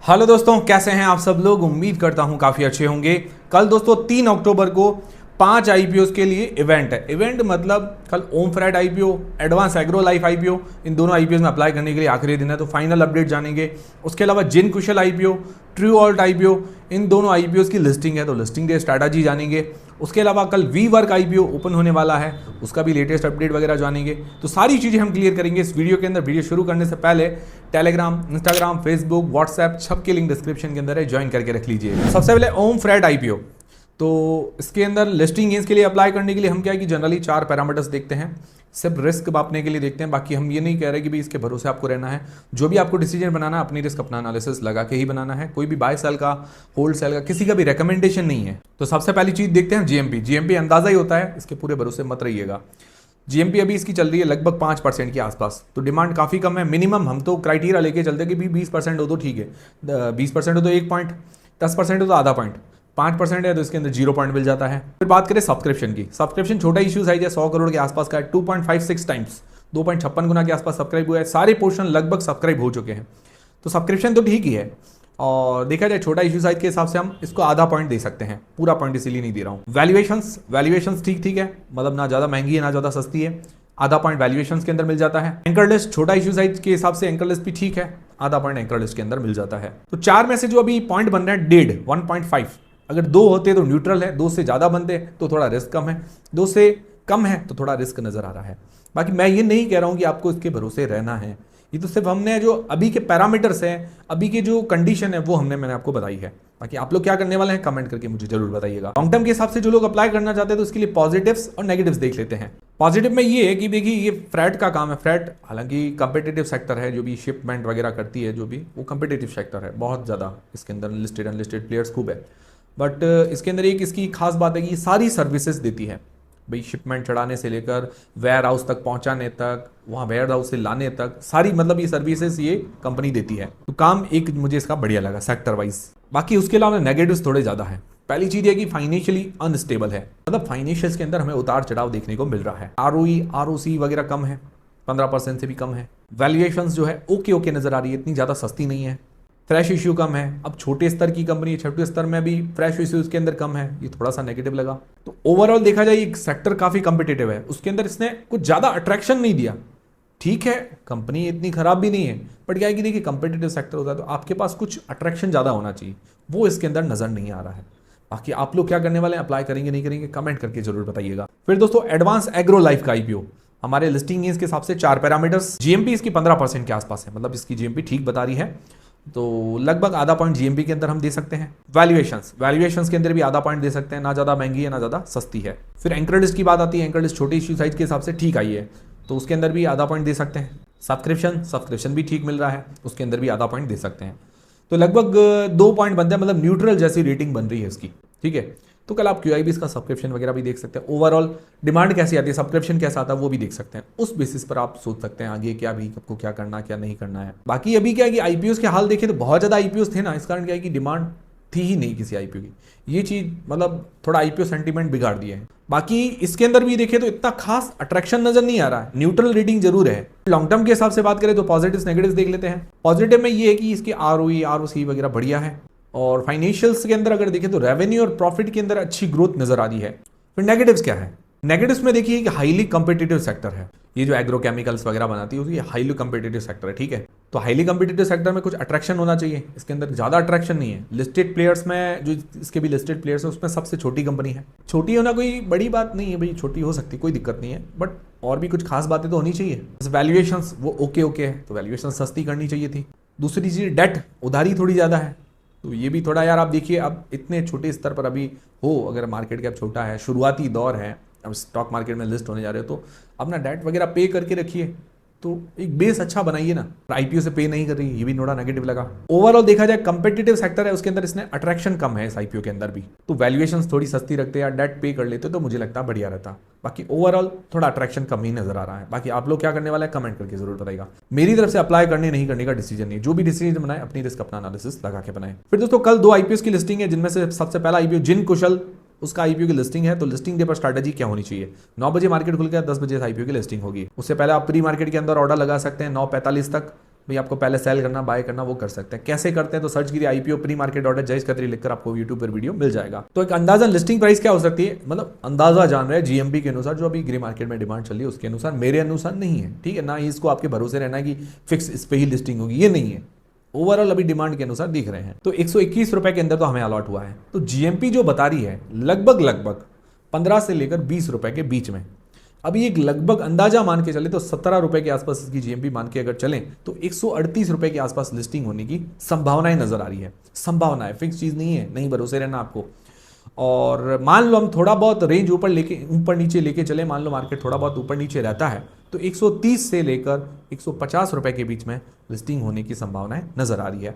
Hello दोस्तों, कैसे हैं आप सब लोग। उम्मीद करता हूं काफ़ी अच्छे होंगे। कल दोस्तों 3 अक्टूबर को 5 आईपीओ के लिए इवेंट है। इवेंट मतलब कल Om freight IPO, advance agro life IPO, इन दोनों आईपीओ में अप्लाई करने के लिए आखिरी दिन है, तो फाइनल अपडेट जानेंगे। उसके अलावा जिन कुशल आईपीओ, ट्रू ऑल्ट आईपीओ, इन दोनों आईपीओ की लिस्टिंग है, तो लिस्टिंग डे स्ट्रैटेजी जानेंगे। उसके अलावा कल वी वर्क आईपीओ ओपन होने वाला है, उसका भी लेटेस्ट अपडेट वगैरह जानेंगे। तो सारी चीज़ें हम क्लियर करेंगे इस वीडियो के अंदर। वीडियो शुरू करने से पहले टेलीग्राम, इंस्टाग्राम, फेसबुक, व्हाट्सएप सबके लिंक डिस्क्रिप्शन के अंदर है, ज्वाइन करके रख लीजिए। सबसे पहले ओम फ्राइड आईपीओ, तो इसके अंदर लिस्टिंग इसके लिए अप्लाई करने के लिए हम क्या है कि जनरली 4 पैरामीटर्स देखते हैं। सिर्फ रिस्क मापने के लिए देखते हैं, बाकी हम ये नहीं कह रहे कि भी इसके भरोसे आपको रहना है। जो भी आपको डिसीजन बनाना है अपनी रिस्क अपना एनालिसिस लगा के ही बनाना है। कोई भी बाय सेल का, होल्ड सेल का किसी का भी रिकमेंडेशन नहीं है। तो सबसे पहली चीज देखते हैं जीएमपी। जीएमपी अंदाजा ही होता है, इसके पूरे भरोसे मत रहिएगा। जीएमपी अभी इसकी चल रही है लगभग 5% के आसपास, तो डिमांड काफ़ी कम है। मिनिमम हम तो क्राइटेरिया लेके चलते हैं कि भी 20% हो तो ठीक है, 20% हो तो 1 पॉइंट, 10% हो तो आधा पॉइंट, 5% है तो इसके अंदर 0 पॉइंट मिल जाता है। फिर बात करें सब्सक्रिप्शन की। सब्सक्रिप्शन छोटा इशू साइज है, 100 करोड़ के आसपास का है, 2.56 टाइम्स, 2.56 गुना के आसपास सब्सक्राइब हुआ है। सारे पोर्शन लगभग सब्सक्राइब हो चुके हैं, तो सब्सक्रिप्शन तो ठीक ही है। और देखा जाए छोटा इशू साइज के हिसाब से हम इसको आधा पॉइंट दे सकते हैं, पूरा पॉइंट इसीलिए नहीं दे रहा हूँ। वैल्यूएशंस ठीक ठीक है, मतलब ना ज़्यादा महंगी है ना ज़्यादा सस्ती है, आधा पॉइंट वैल्यूएशंस के अंदर मिल जाता है। एंकर लिस्ट छोटा इशू साइज के हिसाब से एंकर लिस्ट भी ठीक है, आधा पॉइंट एंकर लिस्ट के अंदर मिल जाता है। तो 4 में से जो अभी पॉइंट बन रहे हैं 1.5, अगर 2 होते तो न्यूट्रल है, 2 से ज़्यादा बनते तो थोड़ा रिस्क कम है, 2 से कम है तो थोड़ा रिस्क नज़र आ रहा है। बाकी मैं ये नहीं कह रहा हूँ कि आपको इसके भरोसे रहना है, ये तो सिर्फ हमने जो अभी के पैरामीटर्स हैं, अभी के जो कंडीशन है वो मैंने आपको बताई है। बाकी आप लोग क्या करने वाले हैं कमेंट करके मुझे जरूर बताइएगा। लॉन्ग टर्म के हिसाब से जो लोग अप्लाई करना चाहते हैं तो उसके लिए पॉजिटिव्स और नेगेटिव्स देख लेते हैं। पॉजिटिव में ये है कि देखिए ये फ्रेट का काम है। फ्रेट हालांकि कंपिटेटिव सेक्टर है, जो भी शिपमेंट वगैरह करती है जो भी, वो कंपिटेटिव सेक्टर है बहुत ज़्यादा। इसके अंदर लिस्टेड अनलिस्टेड प्लेयर्स खूब है, बट इसके अंदर एक इसकी खास बात है कि ये सारी सर्विसेज देती है भाई। शिपमेंट चढ़ाने से लेकर वेयर हाउस तक पहुंचाने तक, वहाँ वेयर हाउस से लाने तक, सारी मतलब ये सर्विसेज ये कंपनी देती है। तो काम एक मुझे इसका बढ़िया लगा सेक्टर वाइज। बाकी उसके अलावा नेगेटिव्स थोड़े ज़्यादा है। पहली चीज़ है कि फाइनेंशियली अनस्टेबल है, मतलब फाइनेंशियल्स के अंदर हमें उतार चढ़ाव देखने को मिल रहा है। आरओई आरओसी वगैरह कम है, 15% से भी कम है। वैल्यूएशंस जो है ओके ओके नज़र आ रही है, इतनी ज़्यादा सस्ती नहीं है। फ्रेश इश्यू कम है, अब छोटे स्तर की कंपनी, छोटे स्तर में भी फ्रेश इश्यूज के अंदर कम है, ये थोड़ा सा नेगेटिव लगा। तो ओवरऑल देखा जाए एक सेक्टर काफी कम्पिटेटिव है, उसके अंदर इसने कुछ ज्यादा अट्रैक्शन नहीं दिया। ठीक है, कंपनी इतनी खराब भी नहीं है, बट क्या है कि देखिए कंपिटेटिव सेक्टर होता है तो आपके पास कुछ अट्रैक्शन ज्यादा होना चाहिए, वो इसके अंदर नजर नहीं आ रहा है। बाकी आप लोग क्या करने वाले हैं, अप्लाई करेंगे नहीं करेंगे, कमेंट करके जरूर बताइएगा। फिर दोस्तों एडवांस एग्रो लाइफ का आईपीओ, हमारे लिस्टिंग के हिसाब से 4 पैरामीटर्स। जीएमपी इसकी 15% के आसपास है, मतलब इसकी जीएमपी ठीक बता रही है, तो लगभग आधा पॉइंट जीएमपी के अंदर हम दे सकते हैं। वैल्यूएशंस के अंदर भी आधा पॉइंट दे सकते हैं, ना ज़्यादा महंगी है ना ज़्यादा सस्ती है। फिर एंकर लिस्ट की बात आती है, एंकर लिस्ट छोटे इश्यू साइज के हिसाब से ठीक आई है, तो उसके अंदर भी आधा पॉइंट दे सकते हैं। सब्सक्रिप्शन भी ठीक मिल रहा है, उसके अंदर भी आधा पॉइंट दे सकते हैं। तो लगभग 2 पॉइंट बनते हैं, मतलब न्यूट्रल जैसी रेटिंग बन रही है इसकी। ठीक है, तो कल आप क्यूआईबी का सब्सक्रिप्शन वगैरह भी देख सकते हैं। ओवरऑल डिमांड कैसी आती है, सब्सक्रिप्शन कैसा आता है वो भी देख सकते हैं। उस बेसिस पर आप सोच सकते हैं आगे क्या भी आपको क्या करना क्या नहीं करना है। बाकी अभी क्या है कि आईपीओ के हाल देखें तो बहुत ज़्यादा आईपीओ थे ना, इस कारण क्या है कि डिमांड थी ही नहीं किसी आईपीओ की। ये चीज़ मतलब थोड़ा आईपीओ सेंटीमेंट बिगाड़ दिया है। बाकी इसके अंदर भी देखें तो इतना खास अट्रैक्शन नजर नहीं आ रहा है, न्यूट्रल रेटिंग जरूर है। लॉन्ग टर्म के हिसाब से बात करें तो पॉजिटिव्स नेगेटिव्स देख लेते हैं। पॉजिटिव में ये है कि इसकी आरओई आरओसी वगैरह बढ़िया है, और फाइनेंशियल्स के अंदर अगर देखें तो रेवेन्यू और प्रॉफिट के अंदर अच्छी ग्रोथ नजर आ रही है। फिर नेगेटिव्स क्या है, नेगेटिव्स में देखिए कि हाईली कंपिटिटिव सेक्टर है। ये जो एग्रोकेमिकल्स वगैरह बनाती है ये हाईली कंपिटिटिव सेक्टर है। ठीक है, तो हाईली कंपिटिटिव सेक्टर में कुछ अट्रैक्शन होना चाहिए, इसके अंदर ज़्यादा अट्रैक्शन नहीं है। लिस्टेड प्लेयर्स में जो इसके भी लिस्टेड प्लेयर्स है उसमें सबसे छोटी कंपनी है। छोटी होना कोई बड़ी बात नहीं है भाई, छोटी हो सकती है, कोई दिक्कत नहीं है, बट और भी कुछ खास बातें तो होनी चाहिए। वैल्यूएशंस वो ओके ओके है, तो वैल्यूएशन सस्ती करनी चाहिए थी। दूसरी चीज़ डेट, उधारी थोड़ी ज़्यादा है, तो ये भी थोड़ा यार आप देखिए, अब इतने छोटे स्तर पर अभी हो, अगर मार्केट कैप छोटा है, शुरुआती दौर है, अब स्टॉक मार्केट में लिस्ट होने जा रहे हो, तो अपना डेट वगैरह पे करके रखिए, तो एक बेस अच्छा बनाइए ना। आईपीओ से पे नहीं कर रही, ये भी थोड़ा नेगेटिव लगा। ओवरऑल देखा जाए कंपेटिटिव सेक्टर है, उसके अंदर इसने अट्रैक्शन कम है इस आईपीओ के अंदर भी, तो वैल्यूएशंस थोड़ी सस्ती रखते या डेट पे कर लेते तो मुझे लगता बढ़िया रहता। बाकी ओवरऑल थोड़ा अट्रैक्शन कम ही नजर आ रहा है। बाकी आप लोग क्या करने वाले हैं कमेंट करके जरूर बताइएगा। मेरी तरफ से अप्लाई करने नहीं करने का डिसीजन नहीं, जो भी डिसीजन बनाए अपनी रिस्क अपना एनालिसिस लगा के बनाए। फिर दोस्तों कल 2 आईपीओ की लिस्टिंग है, जिनमें से सबसे पहला आईपीओ जिन कुशल, उसका आईपीओ की लिस्टिंग है। तो लिस्टिंग डे पर स्ट्रैटेजी क्या होनी चाहिए, 9 बजे मार्केट खुल गया, 10 बजे आईपीओ की लिस्टिंग होगी। उससे पहले आप प्री मार्केट के अंदर ऑर्डर लगा सकते हैं 9:45 तक, भाई आपको पहले सेल करना, बाय करना, वो कर सकते हैं। कैसे करते हैं तो सर्च कीजिए IPO pre market order Jayesh Khatri लिखकर, आपको यूट्यूब पर वीडियो मिल जाएगा। तो एक अंदाजन लिस्टिंग प्राइस क्या हो सकती है, मतलब अंदाजा जान रहे हैं जीएमपी के अनुसार, जो अभी ग्रे मार्केट में डिमांड चल रही है उसके अनुसार, मेरे अनुसार नहीं है, ठीक है ना ही इसको आपके भरोसे रहना है कि फिक्स इस पे ही लिस्टिंग होगी, ये नहीं है, ओवरऑल अभी डिमांड के अनुसार दिख रहे हैं। तो 121 रुपए के अंदर तो हमें अलॉट हुआ है। तो जीएमपी जो बता रही है लगभग 15 से लेकर 20 रुपए के बीच में, अभी एक लगभग अंदाजा मान के चले तो 17 रुपए के आसपास इसकी जीएमपी मान के अगर चलें तो 138 रुपए के आसपास लिस्टिंग होने की संभावनाएं नजर आ रही है। संभावना है, फिक्स चीज नहीं है, नहीं भरोसे रहना आपको। और मान लो हम थोड़ा बहुत रेंज ऊपर नीचे लेके चले, मान लो मार्केट थोड़ा बहुत ऊपर नीचे रहता है तो 130 से लेकर 150 रुपए के बीच में लिस्टिंग होने की संभावनाएं नजर आ रही है।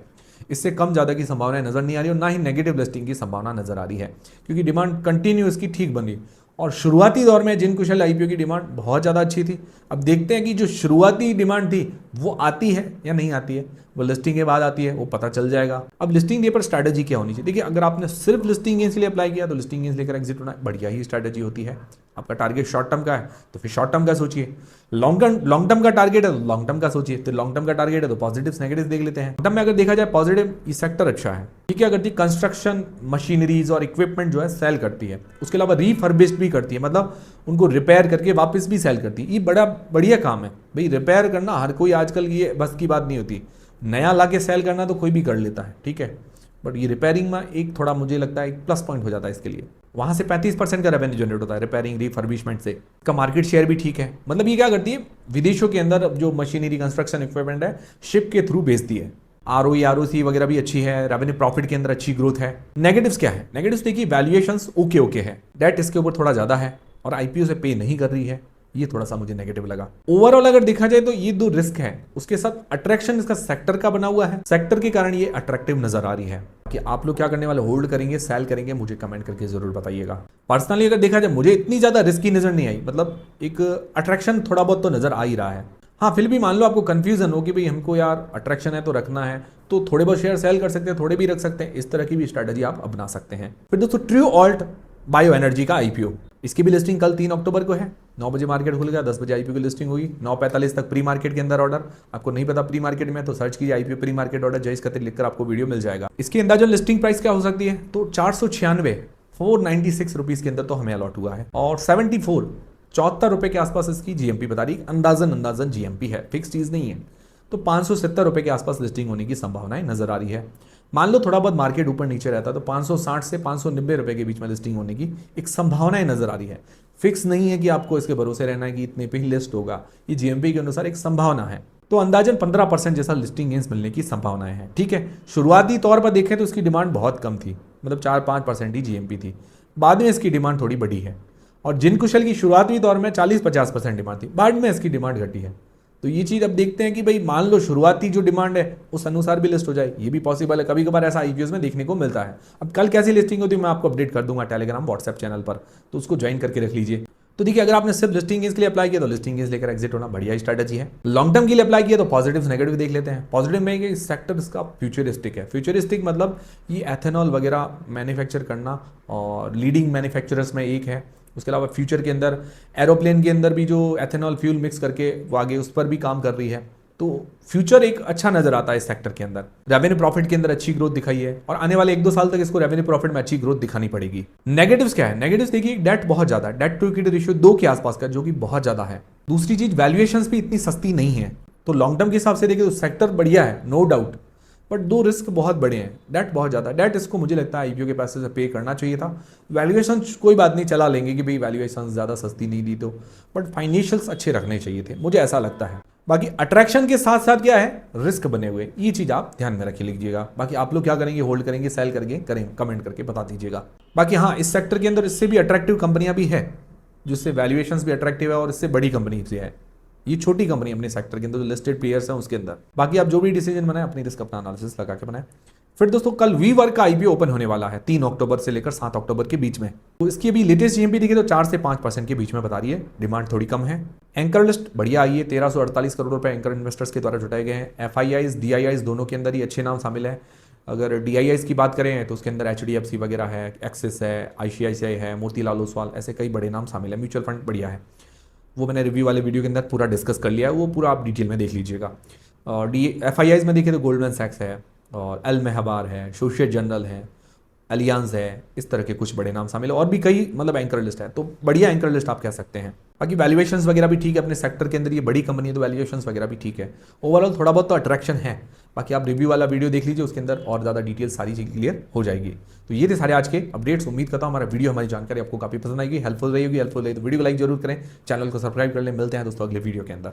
इससे कम ज़्यादा की संभावनाएं नजर नहीं आ रही और ना ही नेगेटिव लिस्टिंग की संभावना नजर आ रही है, क्योंकि डिमांड कंटिन्यू इसकी ठीक बनी। और शुरुआती दौर में जिन कुशल आईपीओ की डिमांड बहुत ज़्यादा अच्छी थी। अब देखते हैं कि जो शुरुआती डिमांड थी वो आती है या नहीं आती है, वो लिस्टिंग के बाद आती है, वो पता चल जाएगा। अब लिस्टिंग डे पर स्ट्रैटेजी क्या होनी चाहिए, देखिए अगर आपने सिर्फ लिस्टिंग गेंस के लिए अप्लाई किया तो लिस्टिंग गेंस लेकर एग्जिट होना बढ़िया ही स्ट्रैटेजी होती है। आपका टारगेट शॉर्ट टर्म का है तो फिर शॉर्ट टर्म का सोचिए, लॉन्ग टर्म का टारगेट है तो लॉन्ग टर्म का सोचिए। तो लॉन्ग टर्म का टारगेट है तो पॉजिटिव्स नेगेटिव्स देख लेते हैं। लॉन्ग टर्म में अगर देखा जाए पॉजिटिव, ये सेक्टर अच्छा है, ठीक है, अगर कंस्ट्रक्शन मशीनरीज और इक्विपमेंट जो है सेल करती है, उसके अलावा रीफर्बिश्ड भी करती है, मतलब उनको रिपेयर करके वापस भी सेल करती है। ये बड़ा बढ़िया काम है भाई। रिपेयर करना हर कोई आजकल ये बस की बात नहीं होती, नया ला के सेल करना तो कोई भी कर लेता है, ठीक है, बट ये रिपेयरिंग में एक थोड़ा मुझे लगता है एक प्लस पॉइंट हो जाता है इसके लिए। वहां से 35% का रेवेन्यू जनरेट होता है रिपेयरिंग रिफर्बिशमेंट से। इसका मार्केट शेयर भी ठीक है, मतलब ये क्या करती है, विदेशों के अंदर जो मशीनरी कंस्ट्रक्शन इक्विपमेंट है शिप के थ्रू बेचती है। आरओसी वगैरह भी अच्छी है, रेवेन्यू प्रॉफिट के अंदर अच्छी ग्रोथ है। नेगेटिव्स क्या है, नेगेटिव्स देखिए वैल्यूएशंस ओके है, डेट इसके ऊपर थोड़ा ज्यादा है और आईपीओ से पे नहीं कर रही है, ये थोड़ा सा मुझे नेगेटिव लगा। ओवरऑल अगर देखा जाए तो ये दो रिस्क है, उसके साथ अट्रैक्शन इसका सेक्टर का बना हुआ है, सेक्टर के कारण ये अट्रैक्टिव नजर आ रही है। कि आप लोग क्या करने वाले, होल्ड करेंगे, सेल करेंगे, मुझे कमेंट करके जरूर बताइएगा। पर्सनली अगर देखा जाए मुझे इतनी ज्यादा रिस्की नजर नहीं आई, मतलब एक अट्रैक्शन थोड़ा बहुत तो नजर आ ही रहा है। हाँ फिर भी मान लो आपको कंफ्यूजन हो कि भाई हमको यार अट्रैक्शन है तो रखना है, तो थोड़े बहुत शेयर सेल कर सकते हैं, थोड़े भी रख सकते हैं, इस तरह की भी स्ट्रैटेजी आप अपना सकते हैं। फिर दोस्तों ट्रू ऑल्ट बायो एनर्जी का आईपीओ, इसकी भी लिस्टिंग कल 3 अक्टूबर को है। 9 बजे मार्केट खुल गया, 10 बजे आईपीओ की लिस्टिंग होगी, 9:45 तक प्री मार्केट के अंदर ऑर्डर। आपको नहीं पता प्री मार्केट में तो सर्च कीजिए IPO pre market order Jayesh Khatri लिखकर, आपको वीडियो मिल जाएगा। इसकी अंदाजा लिस्टिंग प्राइस क्या हो सकती है, तो 496 रुपीज के अंदर तो हमें अलॉट हुआ है और 74 रुपए के आसपास इसकी जीएमपी बता रही, अंदाजन जीएमपी है, फिक्स चीज नहीं है। तो 570 रुपए के आसपास लिस्टिंग होने की संभावनाएं नजर आ रही है। मान लो थोड़ा बहुत मार्केट ऊपर नीचे रहता तो 560 से 590 रुपए के बीच में लिस्टिंग होने की एक संभावनाएं नजर आ रही है। फिक्स नहीं है कि आपको इसके भरोसे रहना है कि इतने पे ही लिस्ट होगा, ये जीएमपी के अनुसार एक संभावना है। तो अंदाजन 15% जैसा लिस्टिंग गेंस मिलने की संभावनाएं हैं, ठीक है। शुरुआती तौर पर देखें तो इसकी डिमांड बहुत कम थी, मतलब 4-5% ही जीएमपी थी, बाद में इसकी डिमांड थोड़ी बढ़ी है। और जिन कुशल की शुरुआती दौर में 40-50% डिमांड थी, बाद में इसकी डिमांड घटी है। तो ये चीज अब देखते हैं कि भाई मान लो शुरुआती जो डिमांड है उस अनुसार भी लिस्ट हो जाए, ये भी पॉसिबल है, कभी कभार ऐसा आईपीओ में देखने को मिलता है। अब कल कैसी लिस्टिंग होती है मैं आपको अपडेट कर दूंगा टेलीग्राम व्हाट्सएप चैनल पर, तो उसको ज्वाइन करके रख लीजिए। तो देखिए अगर आपने सिर्फ लिस्टिंग गेंस के लिए अप्लाई किया तो लिस्टिंग गेंस लेकर एग्जिट होना बढ़िया स्ट्रैटेजी है। लॉन्ग टर्म के लिए अप्लाई किया तो पॉजिटिव नेगेटिव देख लेते हैं। पॉजिटिव में कि सेक्टर इसका फ्यूचरिस्टिक है, फ्यूचरिस्टिक मतलब ये एथेनॉल वगैरह मैन्युफैक्चर करना और लीडिंग मैन्युफैक्चरर्स में एक है। उसके अलावा फ्यूचर के अंदर एरोप्लेन के अंदर भी जो एथेनॉल फ्यूल मिक्स करके वो आगे उस पर भी काम कर रही है, तो फ्यूचर एक अच्छा नजर आता है इस सेक्टर के अंदर। रेवेन्यू प्रॉफिट के अंदर अच्छी ग्रोथ दिखाई है और आने वाले 1-2 साल तक इसको रेवेन्यू प्रॉफिट में अच्छी ग्रोथ दिखानी पड़ेगी। नेगेटिव्स क्या है, नेगेटिव्स देखिए डेट बहुत ज्यादा है, डेट टू इक्विटी रेशियो 2 के आसपास का, जो कि बहुत ज्यादा है। दूसरी चीज वैल्यूएशंस भी इतनी सस्ती नहीं है। तो लॉन्ग टर्म के हिसाब से देखिए तो सेक्टर बढ़िया है, नो डाउट, बट 2 रिस्क बहुत बड़े हैं। डेट बहुत ज्यादा, डेट इसको मुझे लगता है आईपीओ के पैसे से पे करना चाहिए था। वैल्यूएशन कोई बात नहीं, चला लेंगे कि भाई वैल्यूएशन ज्यादा सस्ती नहीं दी तो, बट फाइनेंशियल्स अच्छे रखने चाहिए थे, मुझे ऐसा लगता है। बाकी अट्रैक्शन के साथ साथ क्या है, रिस्क बने हुए, ये चीज आप ध्यान में रख लीजिएगा। बाकी आप लोग क्या करेंगे, होल्ड करेंगे, सेल करेंगे, कमेंट करके बता दीजिएगा। बाकी हाँ, इस सेक्टर के अंदर इससे भी अट्रैक्टिव कंपनियां भी है, जिससे वैल्यूएशंस भी अट्रैक्टिव है और इससे बड़ी कंपनी से है। ये छोटी कंपनी अपने सेक्टर के अंदर जो लिस्टेड प्लेयर्स हैं उसके अंदर। बाकी आप जो भी डिसीजन बनाए अपनी रिस्क अपना एनालिसिस लगा के बनाए। फिर दोस्तों कल वीवर्क का आईपीओ ओपन होने वाला है 3 अक्टूबर से लेकर 7 अक्टूबर के बीच में। तो इसकी अभी लेटेस्ट जीएमपी देखिए तो 4 से 5% के बीच में बता रही है, डिमांड थोड़ी कम है। एंकर लिस्ट बढ़िया आई है, 1348 करोड़ रुपए एंकर इन्वेस्टर्स के द्वारा जुटाए गए हैं। एफआईआईज डीआईआईज दोनों के अंदर ही अच्छे नाम शामिल है। अगर डीआईआईज की बात करें तो उसके अंदर एचडीएफसी वगैरह है, एक्सिस है, आईसीआईसीआई है, मोतीलाल ओसवाल, ऐसे कई बड़े नाम शामिल है। म्यूचुअल फंड बढ़िया है, वो मैंने रिव्यू वाले वीडियो के अंदर पूरा डिस्कस कर लिया है, वो पूरा आप डिटेल में देख लीजिएगा। और FIIs में देखिए तो गोल्डमैन सैक्स है और एल मेहबार है, सोशिएट जनरल है, अलियांज है, इस तरह के कुछ बड़े नाम शामिल है और भी कई मतलब एंकर लिस्ट है। तो बढ़िया एंकर लिस्ट आप कह सकते हैं। बाकी वैल्यूएशंस वगैरह भी ठीक है, अपने सेक्टर के अंदर ये बड़ी कंपनी है तो वैल्यूएशंस वगैरह भी ठीक है। ओवरऑल थोड़ा बहुत तो अट्रैक्शन है। बाकी आप रिव्यू वाला वीडियो देख लीजिए, उसके अंदर और ज़्यादा डिटेल सारी चीज़ क्लियर हो जाएगी। तो ये थे सारे आज के अपडेट्स। उम्मीद करता हूँ हमारा वीडियो, हमारी जानकारी आपको काफ़ी पसंद आएगी, हेल्पफुल रहेगी। हेल्पफुल रही तो वीडियो को लाइक जरूर करें, चैनल को सब्सक्राइब कर लें। मिलते हैं दोस्तों अगले वीडियो के अंदर।